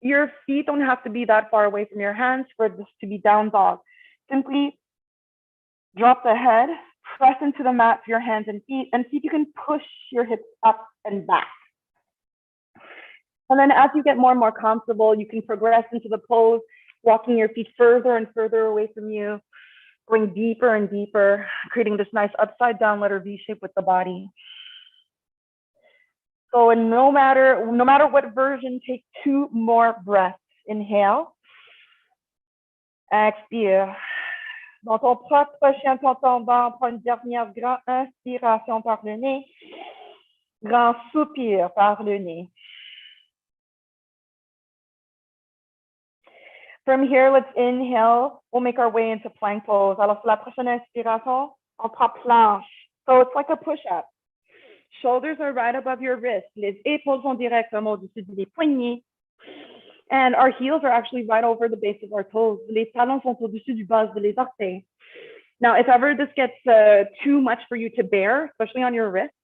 your feet don't have to be that far away from your hands for this to be down dog. Simply drop the head, press into the mat for your hands and feet, and see if you can push your hips up and back. And then as you get more and more comfortable, you can progress into the pose, walking your feet further and further away from you, going deeper and deeper, creating this nice upside down letter V shape with the body. So no matter what version, take 2 more breaths. Inhale. Expire. Dans ton propre chien tombant, prends une dernière grande inspiration par le nez. Grand soupir par le nez. From here, let's inhale. We'll make our way into plank pose. Alors, sur la prochaine inspiration, on prend planche. So it's like a push-up. Shoulders are right above your wrists. Les épaules sont directement au-dessus des poignets. And our heels are actually right over the base of our toes. Les talons sont au-dessus du bas de les orteils. Now, if ever this gets too much for you to bear, especially on your wrist,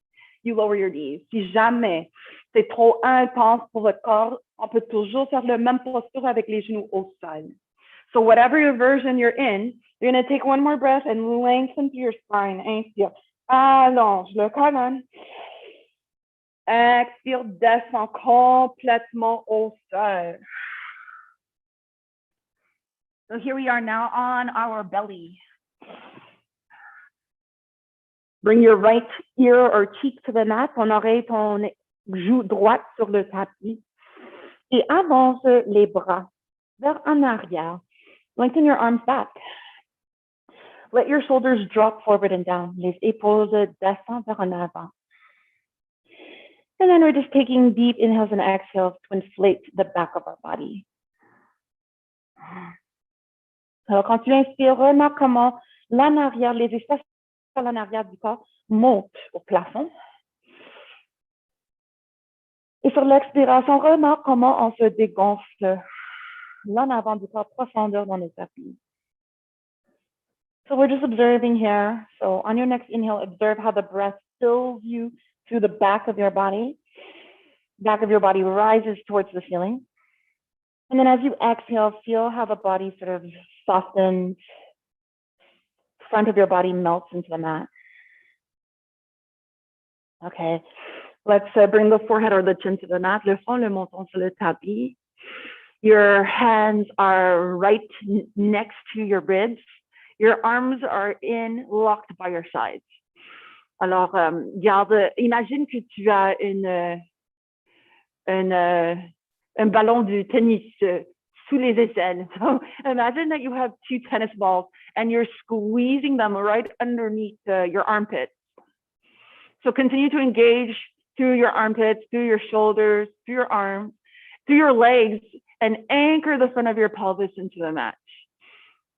you lower your knees. Si jamais c'est trop intense pour votre corps, on peut toujours faire le même posture avec les genoux au sol. So whatever your version you're in, you're going to take one more breath and lengthen through your spine. Inspire. Allonge le colonne. Expire, descend complètement au sol. So here we are now on our belly. Bring your right ear or cheek to the mat, ton oreille, ton joue droite sur le tapis. Et avance les bras vers en arrière. Lengthen your arms back. Let your shoulders drop forward and down. Les épaules descendent vers en avant. And then we're just taking deep inhales and exhales to inflate the back of our body. Alors, quand tu inspires, remarque comment l'en arrière, les espaces à l'en arrière du corps montent au plafond. Et sur l'expiration, remarque comment on se dégonfle l'en avant du corps, profondeur dans le tapis. So we're just observing here. So on your next inhale, observe how the breath fills you through the back of your body. Back of your body rises towards the ceiling. And then as you exhale, feel how the body sort of softens. Front of your body melts into the mat. Okay, let's bring the forehead or the chin to the mat. Le front, le menton sur le tapis. Your hands are right next to your ribs. Your arms are locked by your sides. Alors, imagine que tu as un ballon de tennis sous les aisselles. So imagine that you have 2 tennis balls and you're squeezing them right underneath your armpits. So continue to engage through your armpits, through your shoulders, through your arms, through your legs and anchor the front of your pelvis into the mat.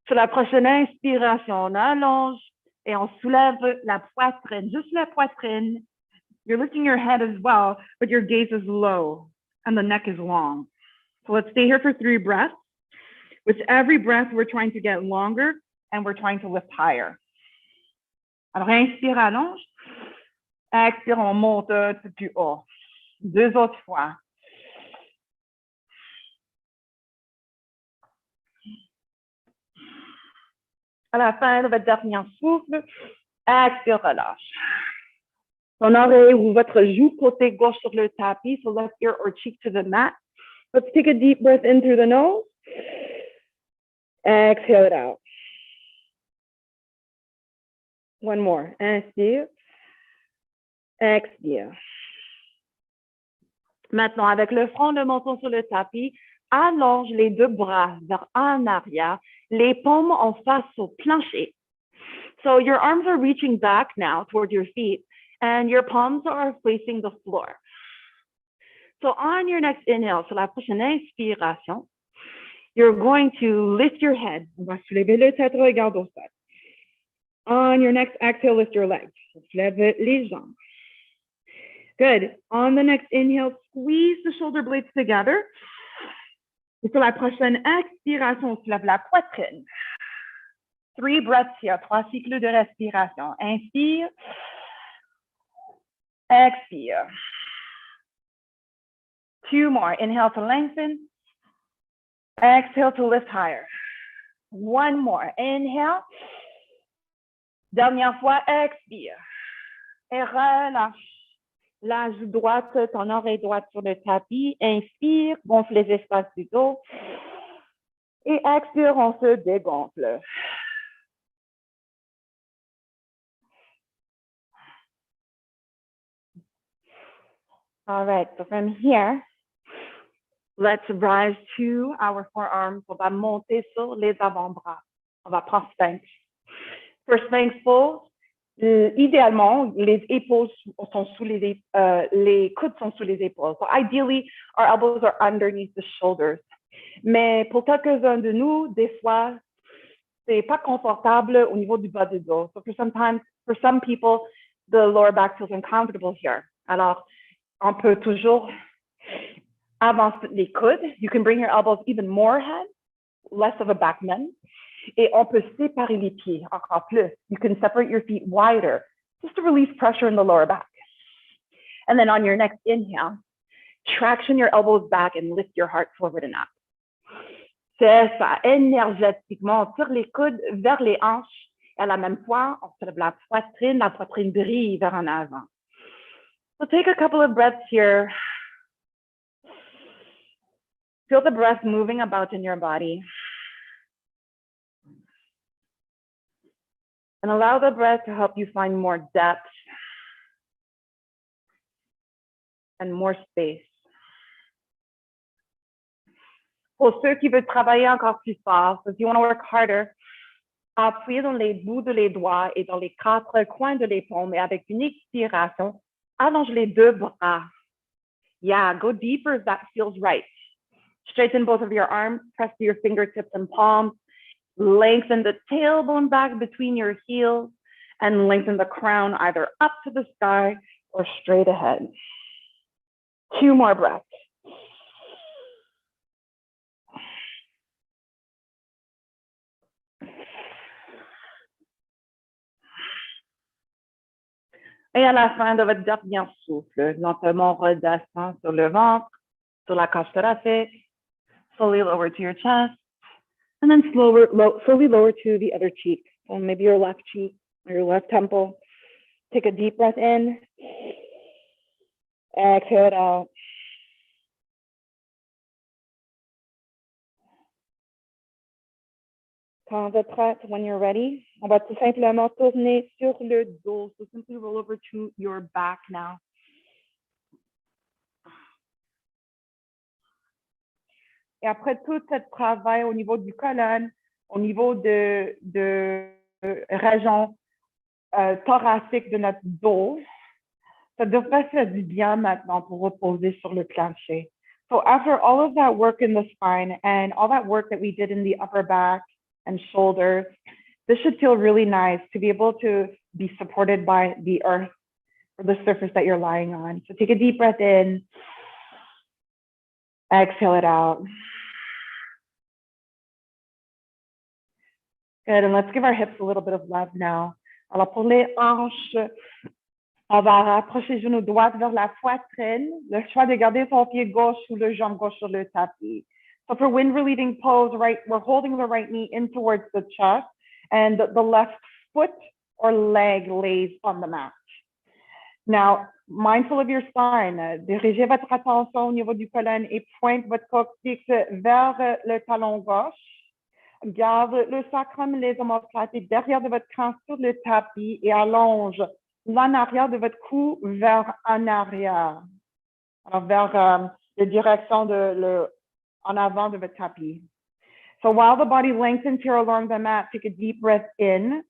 Sur la prochaine inspiration, on allonge et on soulève la poitrine, juste la poitrine. You're lifting your head as well, but your gaze is low and the neck is long. So let's stay here for 3 breaths. With every breath, we're trying to get longer and we're trying to lift higher. Alors, inspire, allonge. Expire, on monte un peu plus haut. 2 autres fois. À la fin de votre dernier souffle, expire, relâche. Ton oreille ou votre joue côté gauche sur le tapis, so left ear or cheek to the mat. Let's take a deep breath in through the nose. Exhale it out. One more. Inspire. Expire. Maintenant, avec le front, le menton sur le tapis, allonge les 2 bras vers en arrière, les paumes en face au plancher. So your arms are reaching back now towards your feet and your palms are facing the floor. So on your next inhale, sur la prochaine inspiration, you're going to lift your head. On va soulever le tête, regarde au sol. On your next exhale, lift your legs. Soulève les jambes. Good. On the next inhale, squeeze the shoulder blades together. Et sur la prochaine expiration, on soulève la poitrine. 3 breaths here, 3 cycles de respiration. Inspire. Expire. 2 more. Inhale to lengthen. Exhale to lift higher. 1 more. Inhale. Dernière fois, expire. Et relâche. La joue droite, ton oreille droite sur le tapis. Inspire, gonfle les espaces du dos. Et expire, on se dégonfle. All right, so from here, let's rise to our forearms. On va monter sur les avant-bras. On va prendre Sphinx. For Sphinx pose, idéalement, les épaules sont sous les coudes sont sous les épaules. So ideally, our elbows are underneath the shoulders. Mais pour quelques-uns de nous, des fois, c'est pas confortable au niveau du bas du dos. So for some people, the lower back feels uncomfortable here. Alors, on peut toujours avancer les coudes. You can bring your elbows even more ahead, less of a back bend. Et on peut séparer les pieds encore plus. You can separate your feet wider, just to release pressure in the lower back. And then on your next inhale, traction your elbows back and lift your heart forward and up. C'est ça, énergétiquement, on tire les coudes vers les hanches. Et à la même fois, on soulève la poitrine brille vers en avant. So take a couple of breaths here. Feel the breath moving about in your body. And allow the breath to help you find more depth and more space. Pour ceux qui veulent travailler encore plus fort, so if you want to work harder, appuyez dans les bouts de les doigts et dans les 4 coins de les paumes et avec une expiration, allonge les 2 bras. Yeah, go deeper if that feels right. Straighten both of your arms, press to your fingertips and palms. Lengthen the tailbone back between your heels and lengthen the crown either up to the sky or straight ahead. 2 more breaths. Et à la fin de votre dernier souffle, lentement redescend sur le ventre, sur la cage thoracique, slowly lower to your chest, and then slowly lower to the other cheek. So maybe your left cheek or your left temple. Take a deep breath in. Exhale it out. Quand vous êtes prête, when you're ready, on va tout simplement tourner sur le dos. So simply roll over to your back now. Et après tout ce travail au niveau du colonne, au niveau de région thoracique de notre dos, ça devrait faire du bien maintenant pour reposer sur le plancher. So after all of that work in the spine and all that work that we did in the upper back and shoulders, this should feel really nice to be able to be supported by the earth or the surface that you're lying on. So take a deep breath in, exhale it out. Good, and let's give our hips a little bit of love now. Alors pour les hanches, on va rapprocher les genoux droits vers la poitrine. Le choix de garder son pied gauche ou le jambe gauche sur le tapis. So for wind relieving pose, right, we're holding the right knee in towards the chest and the left foot or leg lays on the mat. Now, mindful of your spine, dirigez votre attention au niveau du colonne et pointe votre coccyx vers le talon gauche. Garde le sacrum, les omoplates derrière de votre camp sur le tapis et allonge l'en arrière de votre cou vers en arrière. Alors, vers la direction en avant de votre tapis. So while the body lengthens here along the mat, take a deep breath in.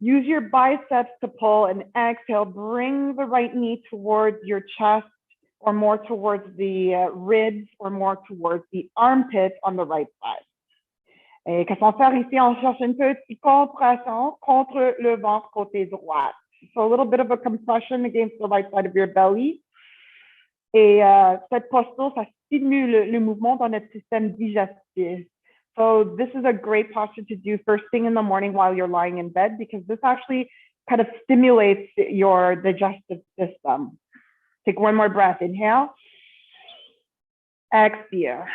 Use your biceps to pull and exhale. Bring the right knee towards your chest or more towards the ribs or more towards the armpit on the right side. Et qu'est-ce qu'on fait ici? On cherche une petite compression contre le ventre côté droit. So a little bit of a compression against the right side of your belly. Et cette posture, ça stimule le mouvement dans notre système digestif. So this is a great posture to do first thing in the morning while you're lying in bed, because this actually kind of stimulates your digestive system. Take one more breath. Inhale. Expire.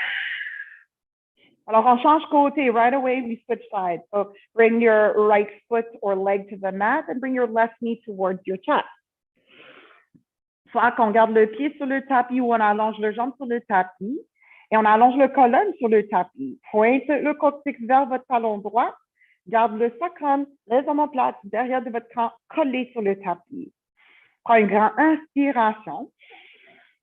Alors, on change côté. Right away, we switch sides. So bring your right foot or leg to the mat and bring your left knee towards your chest. Soit qu'on garde le pied sur le tapis ou on allonge le jambe sur le tapis et on allonge le colonne sur le tapis. Pointe le coccyx vers votre talon droit. Garde le sacrum, les omoplates derrière de votre camp collés sur le tapis. Prends une grande inspiration.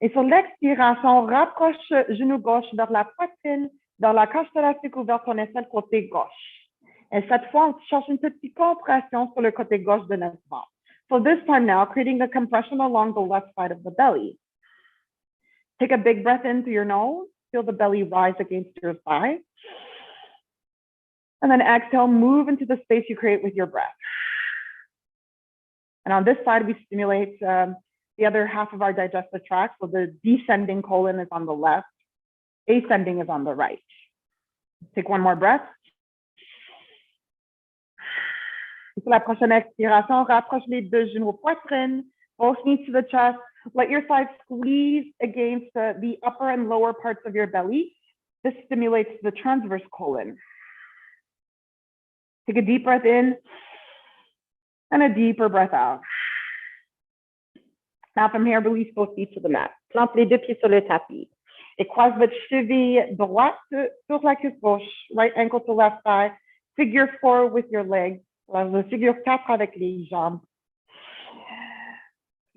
Et sur l'expiration, rapproche genou gauche vers la poitrine, vers la cage thoracique ou vers ton aisselle côté gauche. Et cette fois, on cherche une petite compression sur le côté gauche de notre ventre. So this time now, creating a compression along the left side of the belly. Take a big breath in through your nose. Feel the belly rise against your thigh. And then exhale, move into the space you create with your breath. And on this side, we stimulate the other half of our digestive tract. So the descending colon is on the left, ascending is on the right. Take one more breath. Pour la prochaine expiration, rapproche les deux genoux poitrine, both knees to the chest. Let your thighs squeeze against the upper and lower parts of your belly. This stimulates the transverse colon. Take a deep breath in and a deeper breath out. Now from here, release both feet to the mat. Plante les deux pieds sur le tapis. Et croise votre cheville droite sur la cuisse gauche, right ankle to left thigh. Figure 4 with your legs. Alors, figure 4 avec les jambes.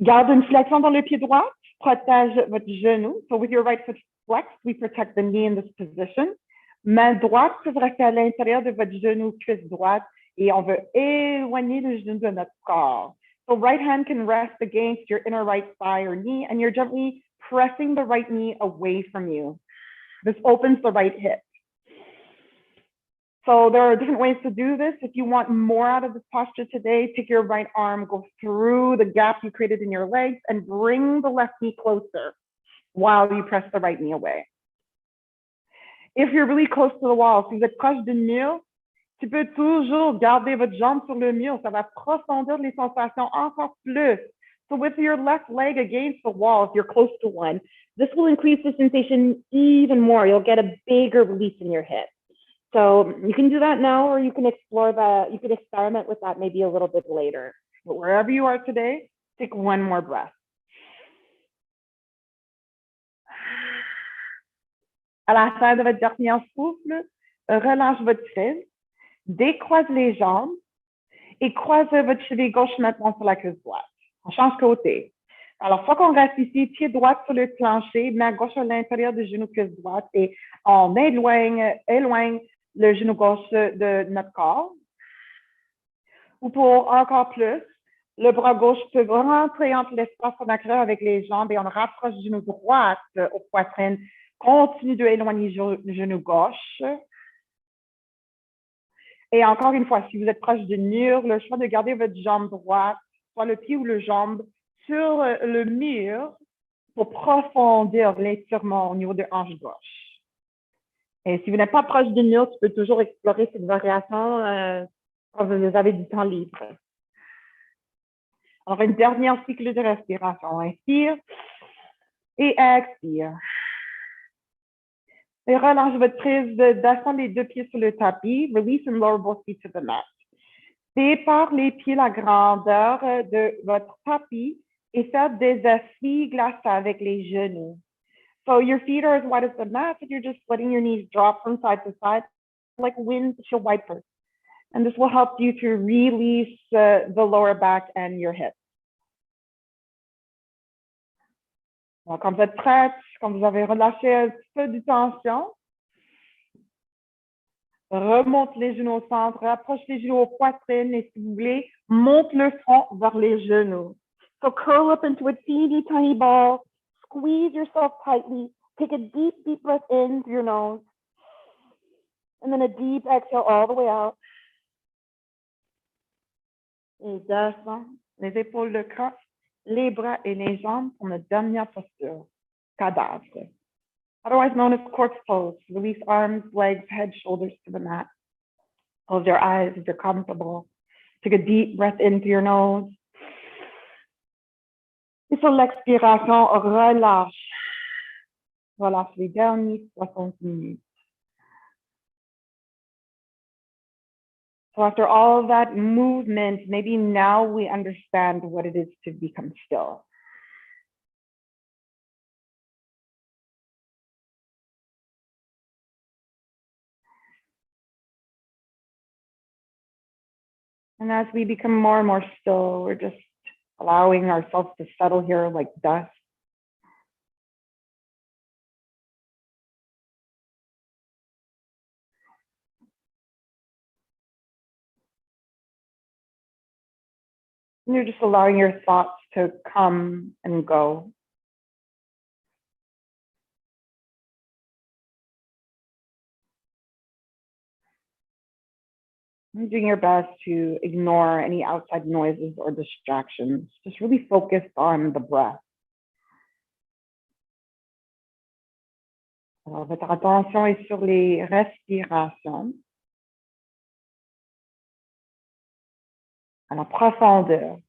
Garde une flexion dans le pied droit. Protège votre genou. So with your right foot flexed, we protect the knee in this position. Main droite peut rester à l'intérieur de votre genou, cuisse droite. Et on veut éloigner le genou de notre corps. So right hand can rest against your inner right thigh or knee, and you're gently pressing the right knee away from you. This opens the right hip. So there are different ways to do this. If you want more out of this posture today, take your right arm, go through the gap you created in your legs, and bring the left knee closer while you press the right knee away. If you're really close to the wall, si vous êtes proche du mur, tu peux toujours garder votre jambe sur le mur. Ça va profondir les sensations encore plus. So with your left leg against the wall, if you're close to one, this will increase the sensation even more. You'll get a bigger release in your hip. So you can do that now, or you can explore that. You can experiment with that maybe a little bit later. But wherever you are today, take one more breath. À la fin de votre dernier souffle, relâche votre fil, décroise les jambes et croise votre cheville gauche maintenant sur la cuisse droite. On change côté. Alors, fois qu'on reste ici, pied droit sur le plancher, main gauche à l'intérieur du genou cuisse droite et on éloigne le genou gauche de notre corps. Ou pour encore plus, Le bras gauche peut rentrer entre l'espace sacral avec les jambes et on rapproche du genou droit aux poitrines. Continue de éloigner le genou gauche. Et encore une fois, si vous êtes proche du mur, le choix de garder votre jambe droite, soit le pied ou le jambe, sur le mur pour profondir l'étirement au niveau de hanche gauche. Et si vous n'êtes pas proche du mur, tu peux toujours explorer cette variation quand vous avez du temps libre. Alors, une dernière cycle de respiration. Inspire et expire. Et relâche votre prise d'ascendre les deux pieds sur le tapis. Release and lower both feet to the mat. Sépare les pieds la grandeur de votre tapis et faites des essuie-glaces avec les genoux. So your feet are as wide as the mat, and you're just letting your knees drop from side to side like windshield wipers. And this will help you to release the lower back and your hips. Donc, quand vous êtes prête, quand vous avez relâché un petit peu de tension, remonte les genoux au centre, rapproche les genoux aux poitrines et si vous voulez, monte le front vers les genoux. So curl up into a teeny tiny ball, squeeze yourself tightly, take a deep, deep breath in through your nose, and then a deep exhale all the way out. Et descend les épaules, le crâne, les bras et les jambes pour notre dernière posture, cadavre. Otherwise known as corpse pose. Release arms, legs, head, shoulders to the mat. Close your eyes if you're comfortable. Take a deep breath in through your nose. Et sur l'expiration, relâche. Relâche les derniers 60 minutes. So after all of that movement, maybe now we understand what it is to become still. And as we become more and more still, we're just allowing ourselves to settle here like dust. And you're just allowing your thoughts to come and go. And doing your best to ignore any outside noises or distractions. Just really focus on the breath. Alors, votre attention est sur les respirations, à la profondeur.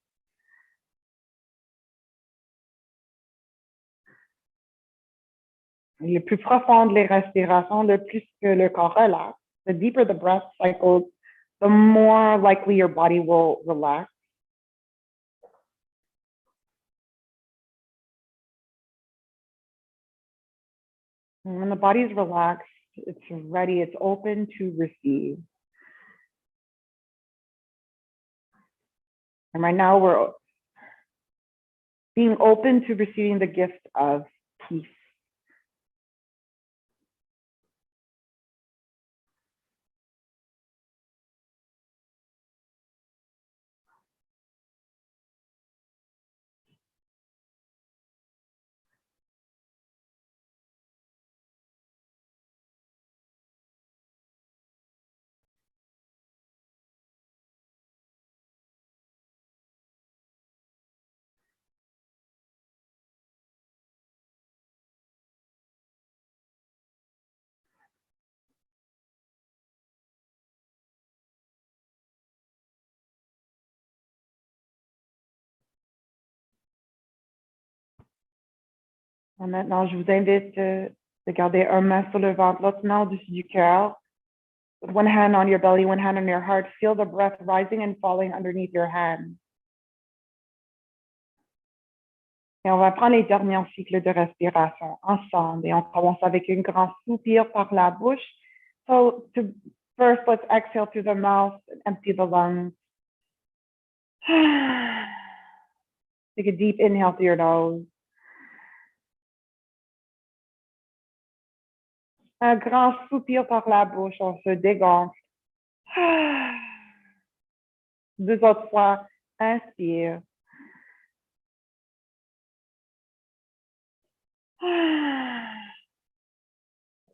Le plus profond les respirations, le plus que le corps relaxe. The deeper the breath cycles, the more likely your body will relax. And when the body is relaxed, it's ready, it's open to receive. And right now we're being open to receiving the gift of peace. Et maintenant, je vous invite de garder un main sur le ventre, l'autre main au-dessus du cœur. With one hand on your belly, one hand on your heart. Feel the breath rising and falling underneath your hand. Et on va prendre les derniers cycles de respiration ensemble. Et on commence avec un grand soupir par la bouche. So first, let's exhale through the mouth and empty the lungs. Take a deep inhale through your nose. Un grand soupir par la bouche, on se dégonfle. 2 autres fois, Inspire.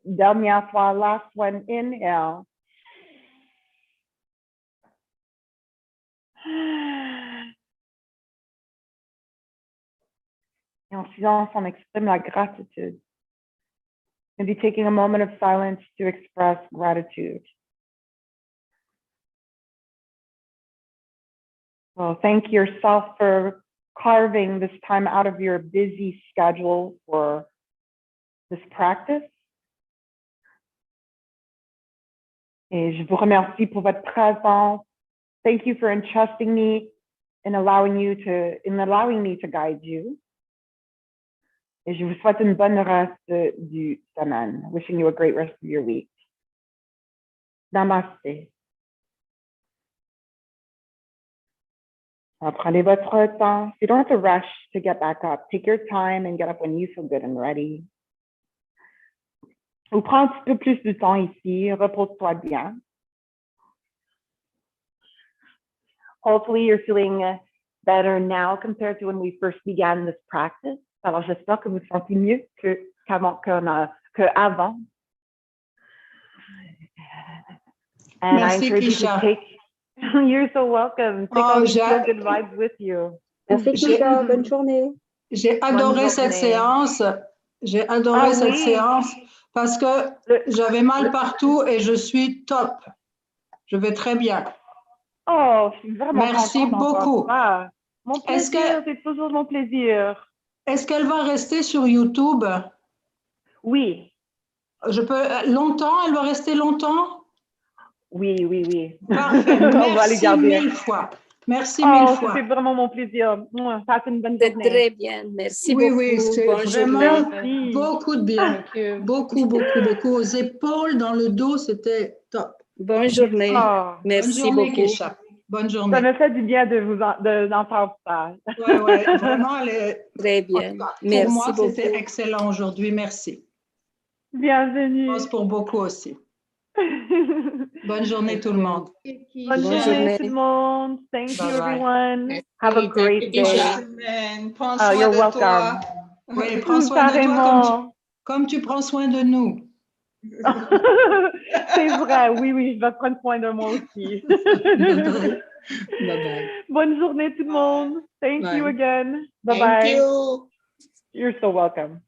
Dernière fois, last one, inhale. Et en silence, on exprime la gratitude. Maybe taking a moment of silence to express gratitude. Well, thank yourself for carving this time out of your busy schedule for this practice. Et je vous remercie pour votre présence. Thank you for entrusting me in allowing me to guide you. Et je vous souhaite une bonne reste du semaine. Wishing you a great rest of your week. Namaste. Prenez votre temps. You don't have to rush to get back up. Take your time and get up when you feel good and ready. Ou prends un petit peu plus de temps ici. Repose-toi bien. Hopefully you're feeling better now compared to when we first began this practice. Alors, j'espère que vous vous sentez mieux qu'avant. And Merci, I encourage you Kisha. to take, you're so welcome. Take all these feel good vibes with you. Merci, Kisha. Bonne journée. J'ai adoré cette séance. J'ai adoré cette séance parce que j'avais mal partout et je suis top. Je vais très bien. Oh, je suis vraiment Merci contente beaucoup. ça. Mon plaisir, c'est toujours mon plaisir. Est-ce qu'elle va rester sur YouTube? Oui. Longtemps? Elle va rester longtemps? Oui, oui, oui. Parfait. Merci mille fois. Merci mille fois. C'était vraiment mon plaisir. Passe une bonne journée. C'est très bien. Merci beaucoup. Oui, c'est vraiment beaucoup de bien. Beaucoup, beaucoup, beaucoup. Aux épaules, dans le dos, c'était top. Bonne journée. Merci Bonne journée, beaucoup. Kesha. Bonne journée. Ça me fait du bien d'entendre ça. Oui, vraiment, elle est... Très bien. Pour moi, c'était excellent aujourd'hui. Merci. Bienvenue. Je pense pour beaucoup aussi. Bonne journée tout le monde. Bonne journée tout le monde. Thank you everyone. Have a great day. Prends soin you're de welcome. toi. Oui, prends soin de toi comme tu prends soin de nous. C'est vrai, oui, je vais prendre soin de moi aussi. Bye-bye. Bonne journée tout le monde. Thank you again. Bye-bye. Thank you. You're so welcome.